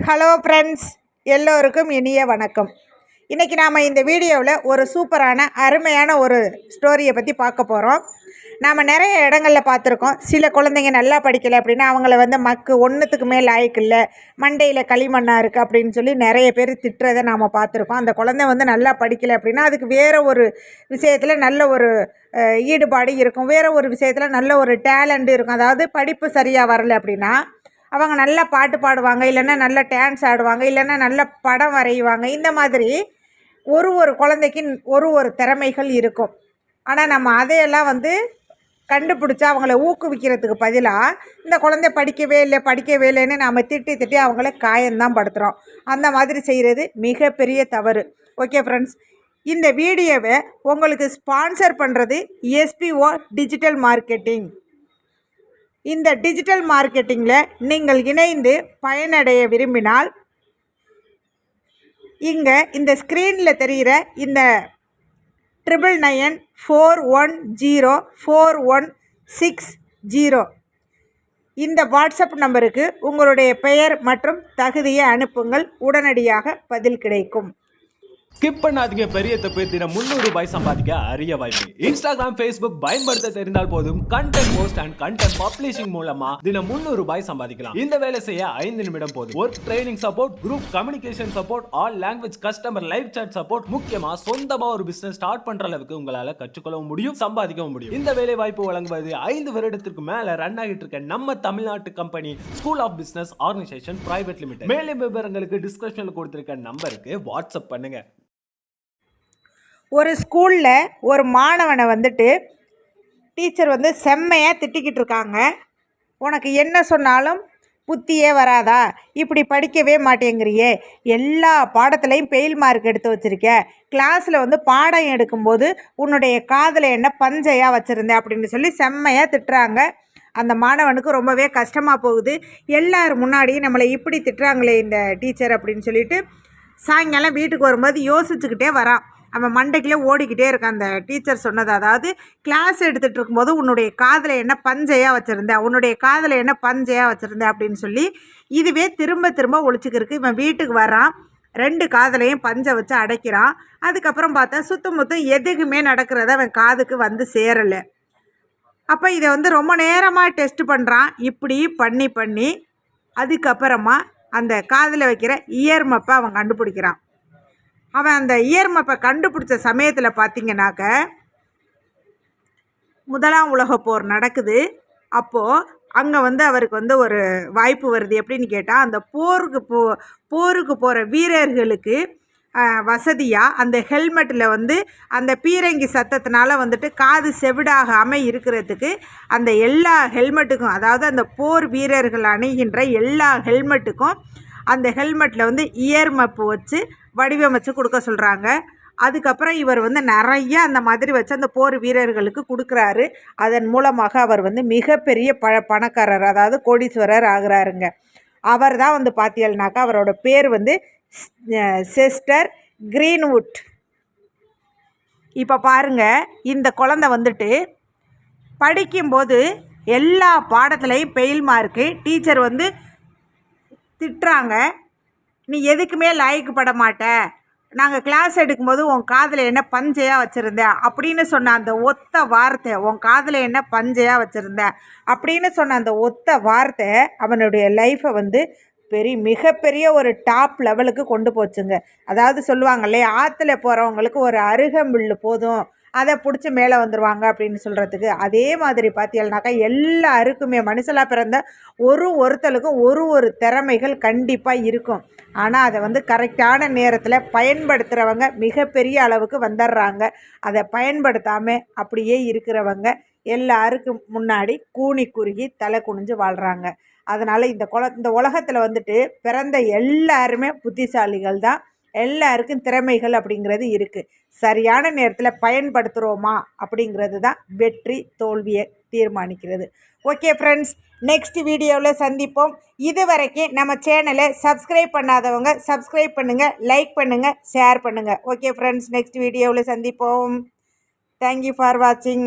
Hello friends, எல்லோருக்கும் இனிய வணக்கம். இன்றைக்கி நாம் இந்த வீடியோவில் ஒரு சூப்பரான அருமையான ஒரு ஸ்டோரியை பற்றி பார்க்க போகிறோம். நாம் நிறைய இடங்களில் பார்த்துருக்கோம். சில குழந்தைங்க நல்லா படிக்கலை அப்படின்னா அவங்கள மக்கு ஒன்றுத்துக்கு மேல் லாய்க்கு மண்டையில் களிமண்ணாக இருக்குது அப்படின்னு சொல்லி நிறைய பேர் திட்டுறதை நாம் பார்த்துருக்கோம். அந்த குழந்தை நல்லா படிக்கலை அப்படின்னா அதுக்கு வேறு ஒரு விஷயத்தில் நல்ல ஒரு ஈடுபாடு இருக்கும், வேறு ஒரு விஷயத்தில் நல்ல ஒரு டேலண்ட் இருக்கும். அதாவது படிப்பு சரியாக வரலை அப்படின்னா அவங்க நல்லா பாட்டு பாடுவாங்க, இல்லைன்னா நல்லா டான்ஸ் ஆடுவாங்க, இல்லைன்னா நல்ல படம் வரைவாங்க. இந்த மாதிரி ஒரு குழந்தைக்கு ஒரு திறமைகள் இருக்கும். ஆனால் நம்ம அதையெல்லாம் கண்டுபிடிச்சா அவங்கள ஊக்குவிக்கிறதுக்கு பதிலாக இந்த குழந்தை படிக்கவே இல்லைன்னு நாம் திட்டி அவங்கள காயம்தான் படுத்துகிறோம். அந்த மாதிரி செய்கிறது மிகப்பெரிய தவறு. ஓகே ஃப்ரெண்ட்ஸ், இந்த வீடியோவை உங்களுக்கு ஸ்பான்சர் பண்ணுறது எஸ்பிஓ டிஜிட்டல் மார்க்கெட்டிங். இந்த டிஜிட்டல் மார்க்கெட்டிங்கில் நீங்கள் இணைந்து பயனடைய விரும்பினால் இங்கே இந்த ஸ்க்ரீனில் தெரிகிற இந்த 9994104160 இந்த வாட்ஸ்அப் நம்பருக்கு உங்களுடைய பெயர் மற்றும் தகுதியை அனுப்புங்கள். உடனடியாக பதில் கிடைக்கும். ஸ்கிப் பண்ணாதீங்க. பெரிய தப்பு. தினம் 300 ரூபாய் சம்பாதிக்க அரிய வாய்ப்பு. இன்ஸ்டாகிராம், ஃபேஸ்புக் பயன்படுத்த தெரிந்தால் போதும். Content post and content publishing மூலமா தினம் 300 ரூபாய் சம்பாதிக்கலாம். இந்த வேலை செய்ய 5 நிமிடம் போதும். Work training support, group communication support, all language customer live chat support, முக்கியமா சொந்தமா ஒரு பிசினஸ் ஸ்டார்ட் பண்ற அளவுக்கு உங்களால கற்றுக்கொள்ளவும் முடியும், சம்பாதிக்கவும் முடியும். இந்த வேலை வாய்ப்பு வழங்குவது 5 வருடத்திற்கு மேல ரன் ஆகிட்டு இருக்க நம்ம தமிழ்நாட்டு company school of business organisation private limited. மேலும் விவரங்களுக்கு டிஸ்கிரிப்ஷன்ல கொடுத்திருக்க நம்பருக்கு வாட்ஸ்அப் பண்ணுங்க. ஒரு ஸ்கூலில் ஒரு மாணவனை டீச்சர் செம்மையாக திட்டிக்கிட்டு இருக்காங்க. உனக்கு என்ன சொன்னாலும் புத்தியே வராதா, இப்படி படிக்கவே மாட்டேங்கிறியே, எல்லா பாடத்துலையும் ஃபெயில் மார்க் எடுத்து வச்சுருக்க, கிளாஸில் பாடம் எடுக்கும்போது உன்னுடைய காதில் என்ன பஞ்சையாக வச்சுருந்தேன் அப்படின்னு சொல்லி செம்மையாக திட்டுறாங்க. அந்த மாணவனுக்கு ரொம்பவே கஷ்டமாக போகுது. எல்லாரும் முன்னாடியும் நம்மளை இப்படி திட்டுறாங்களே இந்த டீச்சர் அப்படின்னு சொல்லிட்டு சாயங்காலம் வீட்டுக்கு வரும்போது யோசிச்சுக்கிட்டே வரான். அவன் மண்டைக்குள்ளே ஓடிக்கிட்டே இருக்கான் அந்த டீச்சர் சொன்னது. அதாவது கிளாஸ் எடுத்துகிட்டு இருக்கும்போது உன்னுடைய காதில் என்ன பஞ்சையாக வச்சுருந்தேன் அப்படின்னு சொல்லி இதுவே திரும்ப திரும்ப ஒழிச்சுக்கிருக்கு. இவன் வீட்டுக்கு வரான், 2 காதலையும் பஞ்சை வச்சு அடைக்கிறான். அதுக்கப்புறம் பார்த்தா சுத்தமுத்தம் எதுக்குமே நடக்கிறத அவன் காதுக்கு சேரலை. அப்போ இதை ரொம்ப நேரமாக டெஸ்ட் பண்ணுறான். இப்படி பண்ணி அதுக்கப்புறமா அந்த காதில் வைக்கிற இயர் மப்பை அவன் கண்டுபிடிக்கிறான். அவன் அந்த இயர் மப்பை கண்டுபிடிச்ச சமயத்தில் பார்த்திங்கனாக்க முதலாம் உலகப் போர் நடக்குது. அப்போது அங்கே அவருக்கு ஒரு வாய்ப்பு வருது. எப்படின்னு கேட்டால், அந்த போருக்கு போகிற வீரர்களுக்கு வசதியாக அந்த ஹெல்மெட்டில் அந்த பீரங்கி சத்தத்தினால காது செவிடாகாமல் இருக்கிறதுக்கு அந்த எல்லா ஹெல்மெட்டுக்கும், அதாவது அந்த போர் வீரர்கள் அணிகின்ற எல்லா ஹெல்மெட்டுக்கும் அந்த ஹெல்மெட்டில் இயர் மப்பு வச்சு வடிவமைச்சு கொடுக்க சொல்கிறாங்க. அதுக்கப்புறம் இவர் நிறைய அந்த மாதிரி வச்சு அந்த போர் வீரர்களுக்கு கொடுக்குறாரு. அதன் மூலமாக அவர் மிகப்பெரிய பணக்காரர், அதாவது கோடீஸ்வரர் ஆகிறாருங்க. அவர் தான் பார்த்தீங்கன்னாக்கா அவரோட பேர் செஸ்டர் கிரீன்வுட். இப்போ பாருங்கள், இந்த குழந்தை படிக்கும்போது எல்லா பாடத்துலையும் ஃபெயில் மார்க்கு. டீச்சர் திட்டுறாங்க, நீ எதுக்குமே லாய்க்குப்பட மாட்ட, நாங்கள் கிளாஸ் எடுக்கும்போது உன் காதில் என்ன பஞ்சையாக வச்சுருந்தேன் அப்படின்னு சொன்ன அந்த ஒத்த வார்த்தை, உன் காதில் என்ன பஞ்சையாக வச்சுருந்தேன் அப்படின்னு சொன்ன அந்த ஒத்த வார்த்தை அவனுடைய லைஃப்பை மிகப்பெரிய ஒரு டாப் லெவலுக்கு கொண்டு போச்சுங்க. அதாவது சொல்லுவாங்கல்லே, ஆற்றுல போகிறவங்களுக்கு ஒரு அருகம்புல் போதும், அதை பிடிச்சி மேலே வந்துடுவாங்க அப்படின்னு சொல்கிறதுக்கு. அதே மாதிரி பார்த்தீங்கன்னாக்கா எல்லாருக்குமே மனுஷலாக பிறந்த ஒருத்தலுக்கும் ஒரு திறமைகள் கண்டிப்பாக இருக்கும். ஆனால் அதை கரெக்டான நேரத்தில் பயன்படுத்துகிறவங்க மிகப்பெரிய அளவுக்கு வந்துடுறாங்க. அதை பயன்படுத்தாமல் அப்படியே இருக்கிறவங்க எல்லாருக்கும் முன்னாடி கூனி குறுகி தலை குனிஞ்சு வாழ்கிறாங்க. அதனால் இந்த உலகத்தில் பிறந்த எல்லாருமே புத்திசாலிகள் தான். எல்லாருக்கும் திறமைகள் அப்படிங்கிறது இருக்குது. சரியான நேரத்தில் பயன்படுத்துகிறோமா அப்படிங்கிறது தான் வெற்றி தோல்வியை தீர்மானிக்கிறது. ஓகே ஃப்ரெண்ட்ஸ், நெக்ஸ்ட் வீடியோவில் சந்திப்போம். இது வரைக்கும் நம்ம சேனலை சப்ஸ்கிரைப் பண்ணாதவங்க சப்ஸ்கிரைப் பண்ணுங்கள், லைக் பண்ணுங்கள், ஷேர் பண்ணுங்கள். ஓகே ஃப்ரெண்ட்ஸ், நெக்ஸ்ட் வீடியோவில் சந்திப்போம். தேங்க்யூ ஃபார் வாட்சிங்.